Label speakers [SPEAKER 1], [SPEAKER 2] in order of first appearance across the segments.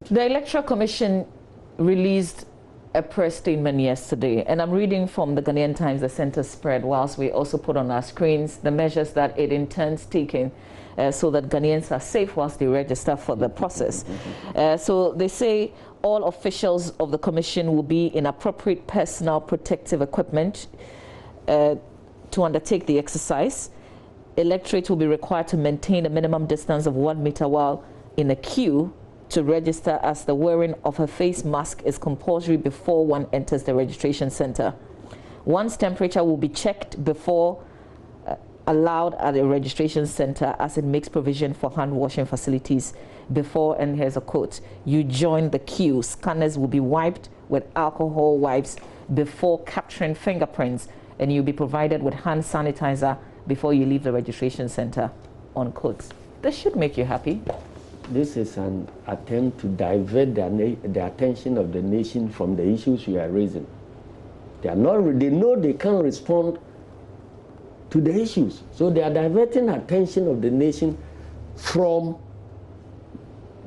[SPEAKER 1] The Electoral Commission released a press statement yesterday, and I'm reading from the Ghanaian Times, the center spread, whilst we also put on our screens the measures that it intends taking so that Ghanaians are safe whilst they register for the process. So they say all officials of the commission will be in appropriate personal protective equipment to undertake the exercise. Electorate will be required to maintain a minimum distance of 1 meter while in a queue to register, as the wearing of a face mask is compulsory before one enters the registration center. One's temperature will be checked before allowed at the registration center, as it makes provision for hand washing facilities before, and here's a quote, you join the queue. Scanners will be wiped with alcohol wipes before capturing fingerprints, and you'll be provided with hand sanitizer before you leave the registration center, unquote. This should make you happy.
[SPEAKER 2] This is an attempt to divert the attention of the nation from the issues we are raising. They know they can't respond to the issues. So they are diverting attention of the nation from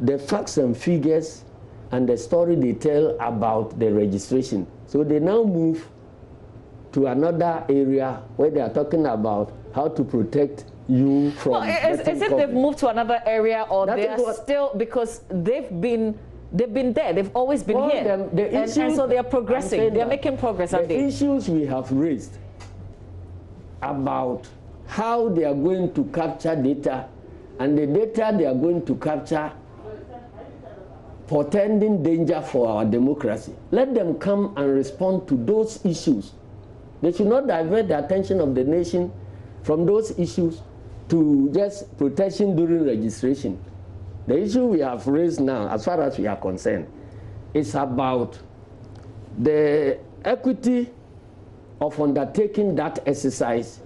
[SPEAKER 2] the facts and figures and the story they tell about the registration. So they now move to another area where they are talking about how to protect you from.
[SPEAKER 1] Well, is it they've moved to another area, or they are still, because they've been there, they've always been here, and so they are progressing, they are making progress.
[SPEAKER 2] The issues we have raised about how they are going to capture data, and the data they are going to capture portending danger for our democracy. Let them come and respond to those issues. They should not divert the attention of the nation from those issues to just protection during registration. The issue we have raised now, as far as we are concerned, is about the equity of undertaking that exercise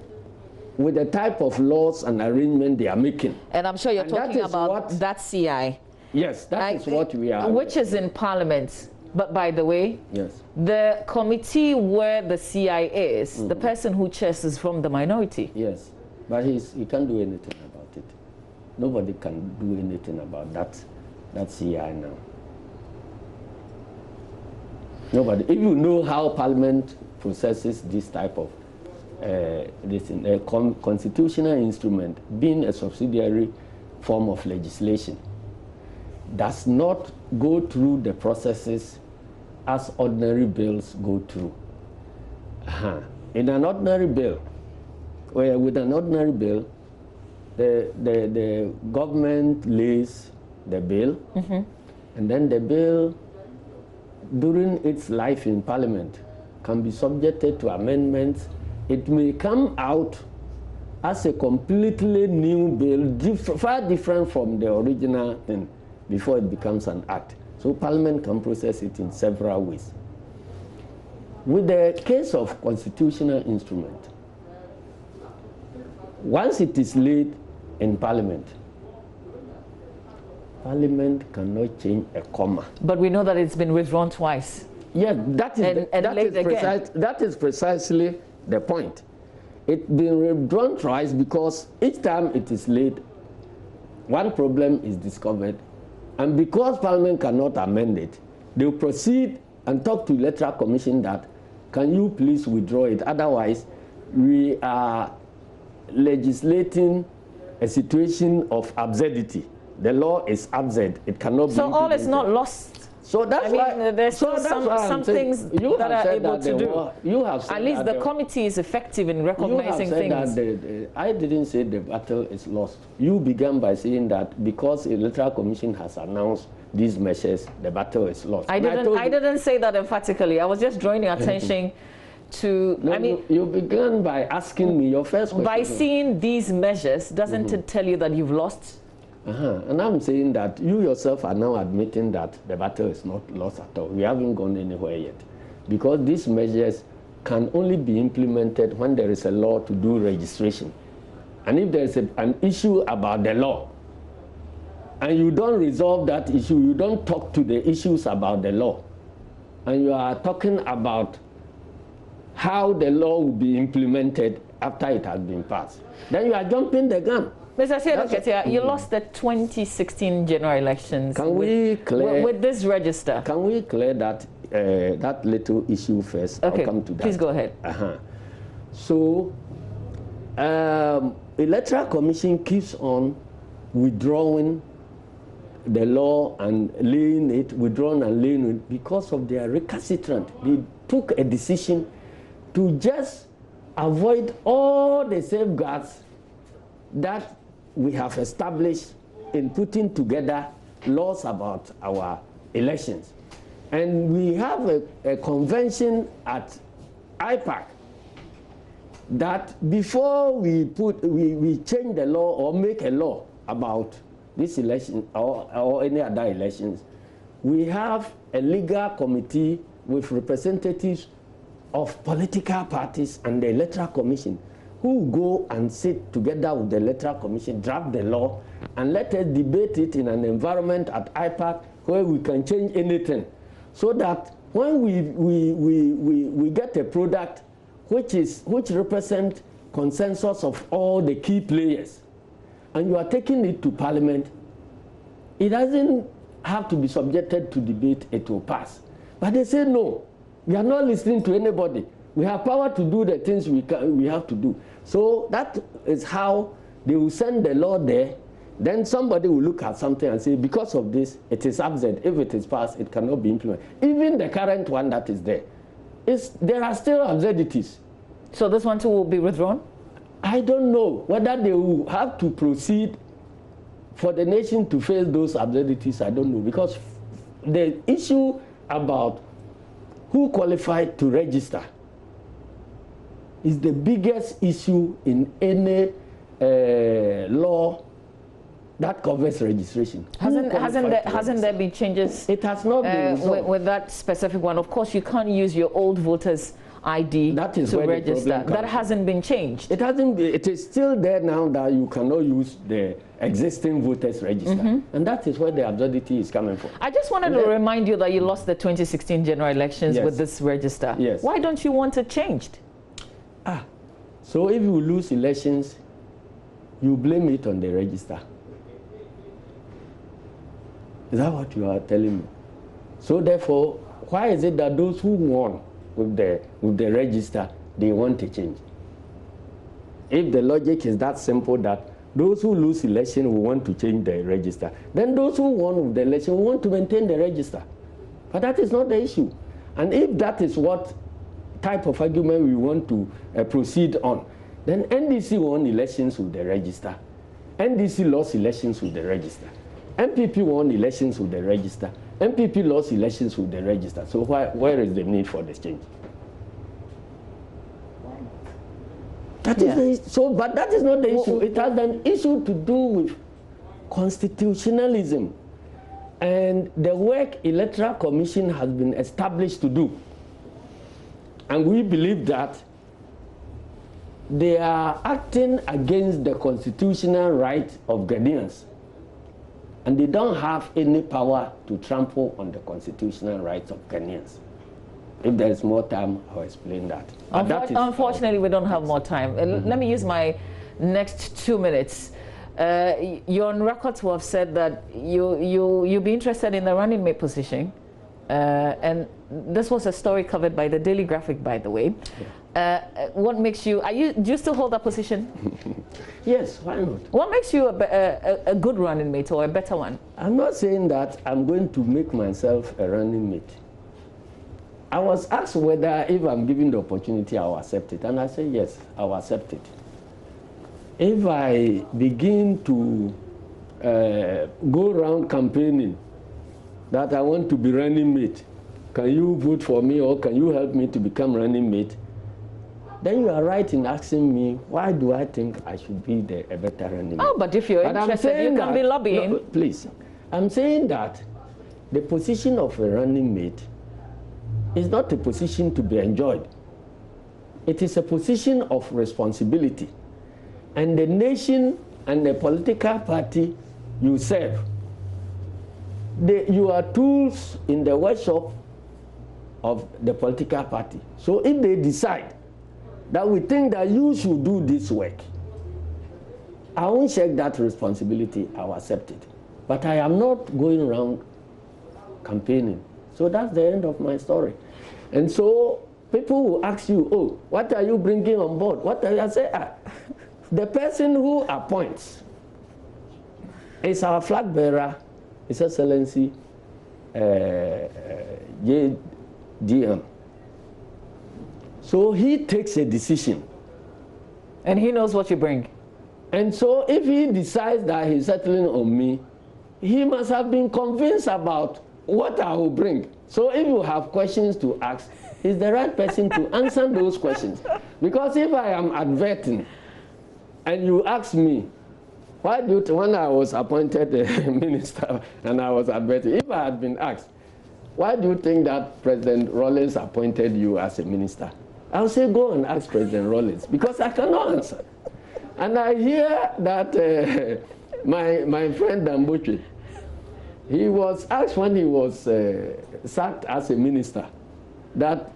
[SPEAKER 2] with the type of laws and arrangement they are making.
[SPEAKER 1] And I'm sure you're talking about that CI.
[SPEAKER 2] Yes, that is what we are.
[SPEAKER 1] Which is in Parliament. But by the way,
[SPEAKER 2] yes,
[SPEAKER 1] the committee where the CI is, the person who chairs is from the minority.
[SPEAKER 2] Yes, but he can't do anything about it. Nobody can do anything about that CI now. Nobody. If you know how Parliament processes this type of constitutional instrument, being a subsidiary form of legislation, does not go through the processes as ordinary bills go through. In an ordinary bill, with an ordinary bill, the government lays the bill, and then the bill, during its life in Parliament, can be subjected to amendments. It may come out as a completely new bill, far different from the original thing, before it becomes an act. So Parliament can process it in several ways. With the case of constitutional instrument, once it is laid in Parliament, Parliament cannot change a comma.
[SPEAKER 1] But we know that it's been withdrawn twice.
[SPEAKER 2] Yeah, that is precisely the point. It's been withdrawn twice because each time it is laid, one problem is discovered. And because Parliament cannot amend it, they will proceed and talk to the Electoral Commission that, can you please withdraw it? Otherwise, we are legislating a situation of absurdity. The law is absurd. It cannot be implemented.
[SPEAKER 1] So all is not lost.
[SPEAKER 2] So that's why
[SPEAKER 1] there's still some things that are able to do.
[SPEAKER 2] You have said
[SPEAKER 1] at least the committee is effective in recognizing things.
[SPEAKER 2] That I didn't say the battle is lost. You began by saying that because the Electoral Commission has announced these measures, the battle is lost.
[SPEAKER 1] I didn't say that emphatically. I was just drawing your attention to.
[SPEAKER 2] No, you began by asking me your first question.
[SPEAKER 1] By seeing these measures, doesn't it tell you that you've lost?
[SPEAKER 2] And I'm saying that you yourself are now admitting that the battle is not lost at all. We haven't gone anywhere yet. Because these measures can only be implemented when there is a law to do registration. And if there is an issue about the law, and you don't resolve that issue, you don't talk to the issues about the law, and you are talking about how the law will be implemented after it has been passed, then you are jumping the gun.
[SPEAKER 1] Mr. Asiedu Nketia, you lost the 2016 general elections.
[SPEAKER 2] Can we clear
[SPEAKER 1] with this register?
[SPEAKER 2] Can we clear that that little issue first?
[SPEAKER 1] Okay,
[SPEAKER 2] I'll come to that.
[SPEAKER 1] please go ahead.
[SPEAKER 2] So, Electoral Commission keeps on withdrawing the law and laying it, withdrawing and laying it because of their recalcitrant. They took a decision to just avoid all the safeguards that we have established in putting together laws about our elections. And we have a convention at IPAC that before we change the law or make a law about this election or any other elections, we have a legal committee with representatives of political parties and the Electoral Commission who go and sit together with the Electoral Commission, draft the law, and let us debate it in an environment at IPAC where we can change anything, so that when we get a product which represents consensus of all the key players, and you are taking it to Parliament, it doesn't have to be subjected to debate, it will pass. But they say no, we are not listening to anybody. We have power to do the things we have to do. So that is how they will send the law there. Then somebody will look at something and say, because of this, it is absent. If it is passed, it cannot be implemented. Even the current one that is there, there are still absurdities.
[SPEAKER 1] So this one too will be withdrawn?
[SPEAKER 2] I don't know whether they will have to proceed for the nation to face those absurdities. I don't know, because the issue about who qualified to register is the biggest issue in any law that covers registration.
[SPEAKER 1] Hasn't there been changes?
[SPEAKER 2] It has not been
[SPEAKER 1] with that specific one. Of course, you can't use your old voters ID to register. That hasn't been changed.
[SPEAKER 2] It hasn't been. It is still there now that you cannot use the existing voters register, and that is where the absurdity is coming from.
[SPEAKER 1] I just wanted to remind you that you lost the 2016 general elections with this register.
[SPEAKER 2] Yes.
[SPEAKER 1] Why don't you want it changed?
[SPEAKER 2] So if you lose elections, you blame it on the register. Is that what you are telling me? So therefore, why is it that those who won with the register, they want to change? If the logic is that simple, that those who lose election will want to change the register, then those who won with the election will want to maintain the register. But that is not the issue. And if that is what type of argument we want to proceed on, then NDC won elections with the register. NDC lost elections with the register. MPP won elections with the register. MPP lost elections with the register. So where is the need for this change? That is but that is not the issue. It has an issue to do with constitutionalism and the work Electoral Commission has been established to do. And we believe that they are acting against the constitutional right of Ghanaians. And they don't have any power to trample on the constitutional rights of Ghanaians. If there is more time, I'll explain that.
[SPEAKER 1] Unfortunately, we don't have more time. Let me use my next 2 minutes. You're on record to have said that you'll be interested in the running mate position. And this was a story covered by the Daily Graphic, by the way. What makes you, do you still hold that position?
[SPEAKER 2] Yes, why not?
[SPEAKER 1] What makes you a good running mate or a better one?
[SPEAKER 2] I'm not saying that I'm going to make myself a running mate. I was asked whether if I'm given the opportunity, I'll accept it. And I said, yes, I'll accept it. If I begin to go around campaigning that I want to be running mate, can you vote for me or can you help me to become running mate? Then you are right in asking me, why do I think I should be a better running mate?
[SPEAKER 1] Oh, but if you're interested, you can be lobbying.
[SPEAKER 2] No, please. I'm saying that the position of a running mate is not a position to be enjoyed. It is a position of responsibility. And the nation and the political party you serve, you are tools in the workshop of the political party. So if they decide that we think that you should do this work, I won't shake that responsibility. I'll accept it. But I am not going around campaigning. So that's the end of my story. And so people will ask you, oh, what are you bringing on board? What are you? I say, the person who appoints is our flag bearer, His Excellency JDM. So he takes a decision.
[SPEAKER 1] And he knows what you bring.
[SPEAKER 2] And so if he decides that he's settling on me, he must have been convinced about what I will bring. So if you have questions to ask, he's the right person to answer those questions. Because if I am adverting and you ask me, why do you, when I was appointed a minister and I was adverting, if I had been asked, why do you think that President Rawlings appointed you as a minister? I'll say, go and ask President Rawlings, because I cannot answer. And I hear that my friend Dambuchi, he was asked when he was sacked as a minister, that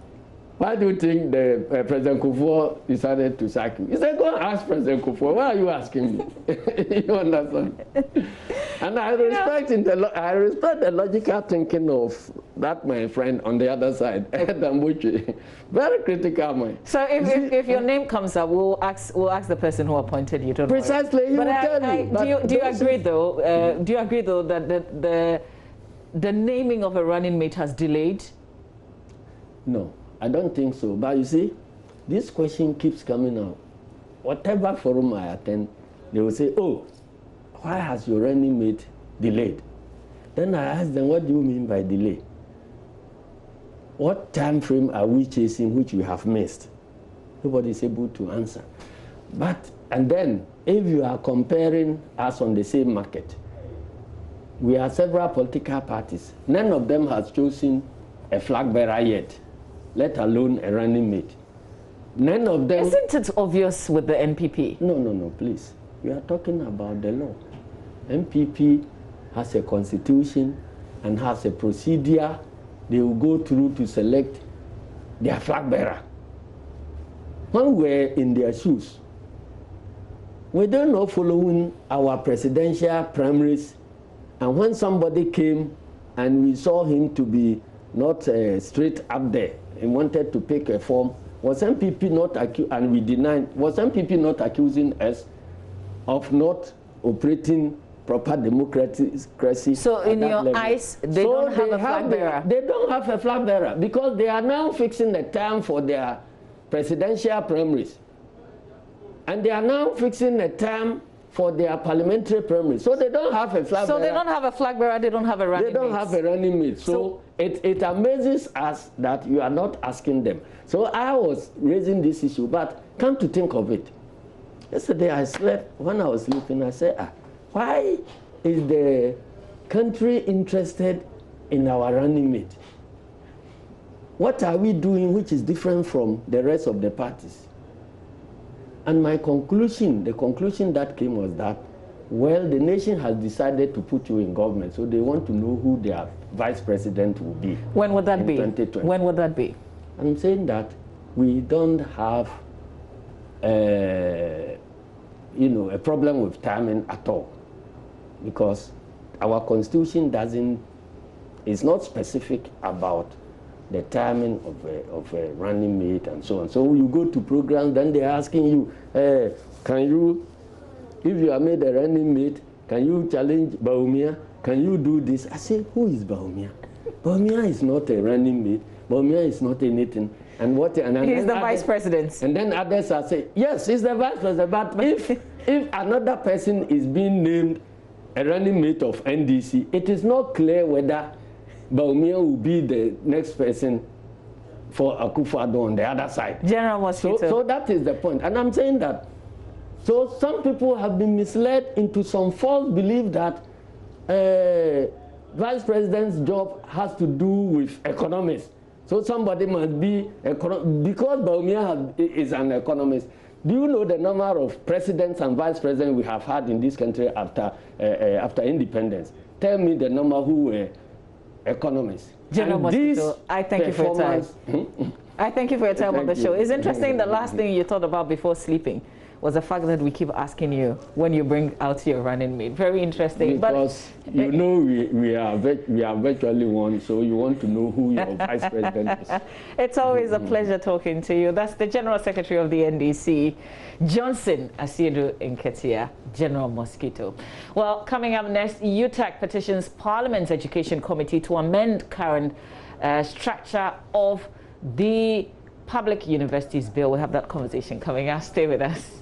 [SPEAKER 2] why do you think the President Kufuor decided to sack you? He said, go and ask President Kufuor. Why are you asking me? You understand? And I respect, I respect the logical thinking of that my friend on the other side, Dambuchi. Very critical mind.
[SPEAKER 1] So if your name comes up, we'll ask the person who appointed you.
[SPEAKER 2] Precisely, he will tell you.
[SPEAKER 1] Do you agree though? Do you agree though that the naming of a running mate has delayed?
[SPEAKER 2] No, I don't think so. But you see, this question keeps coming out. Whatever forum I attend, they will say, oh, why has your running mate delayed? Then I ask them, what do you mean by delay? What time frame are we chasing which we have missed? Nobody is able to answer. And then, if you are comparing us on the same market, we have several political parties. None of them has chosen a flag bearer yet, let alone a running mate. None of them...
[SPEAKER 1] Isn't it obvious with the NPP?
[SPEAKER 2] No, please. We are talking about the law. NPP has a constitution and has a procedure they will go through to select their flag bearer. When we're in their shoes, we don't know following our presidential primaries, and when somebody came and we saw him to be not straight up there and wanted to pick a form, was MPP not and we denied, was MPP not accusing us of not operating proper democracy?
[SPEAKER 1] So in your level? Eyes, they don't have a flag bearer?
[SPEAKER 2] They don't have a flag bearer because they are now fixing the time for their presidential primaries. And they are now fixing the time for their parliamentary primaries. So they don't have a flag bearer.
[SPEAKER 1] So they don't have a flag bearer, they don't have a running mate.
[SPEAKER 2] They don't have a running mate. So it amazes us that you are not asking them. So I was raising this issue, but come to think of it. Yesterday I slept, when I was sleeping, I said, why is the country interested in our running mate? What are we doing which is different from the rest of the parties? And my conclusion, the conclusion that came was that, well, the nation has decided to put you in government, so they want to know who their vice president will be.
[SPEAKER 1] When would that be?
[SPEAKER 2] 2020.
[SPEAKER 1] When would that be?
[SPEAKER 2] I'm saying that we don't have a problem with timing at all, because our constitution is not specific about the timing of a running mate and so on. So you go to programs, then they're asking you, can you, if you are made a running mate, can you challenge Bawumia? Can you do this? I say, who is Bawumia? Bawumia is not a running mate. Bawumia is not anything. And
[SPEAKER 1] he's the vice president.
[SPEAKER 2] And then others are saying, yes, he's the vice president. But if another person is being named a running mate of NDC, it is not clear whether Bawumia will be the next person for Akufo-Addo on the other side.
[SPEAKER 1] General Mosquito.
[SPEAKER 2] So that is the point. And I'm saying that. So some people have been misled into some false belief that vice president's job has to do with economics. So somebody must be, because Bawumia is an economist. Do you know the number of presidents and vice presidents we have had in this country after independence? Tell me the number who were economists.
[SPEAKER 1] General Mosquito, I thank you for your time. I thank you for your time on the show. It's interesting, the last thing you thought about before sleeping was the fact that we keep asking you when you bring out your running mate. Very interesting.
[SPEAKER 2] Because you know we are virtually one, so you want to know who your vice president is.
[SPEAKER 1] It's always a pleasure talking to you. That's the General Secretary of the NDC, Johnson Asiedu Nketia, General Mosquito. Well, coming up next, UTAC petitions Parliament's Education Committee to amend current structure of the Public Universities Bill. We'll have that conversation coming up. Stay with us.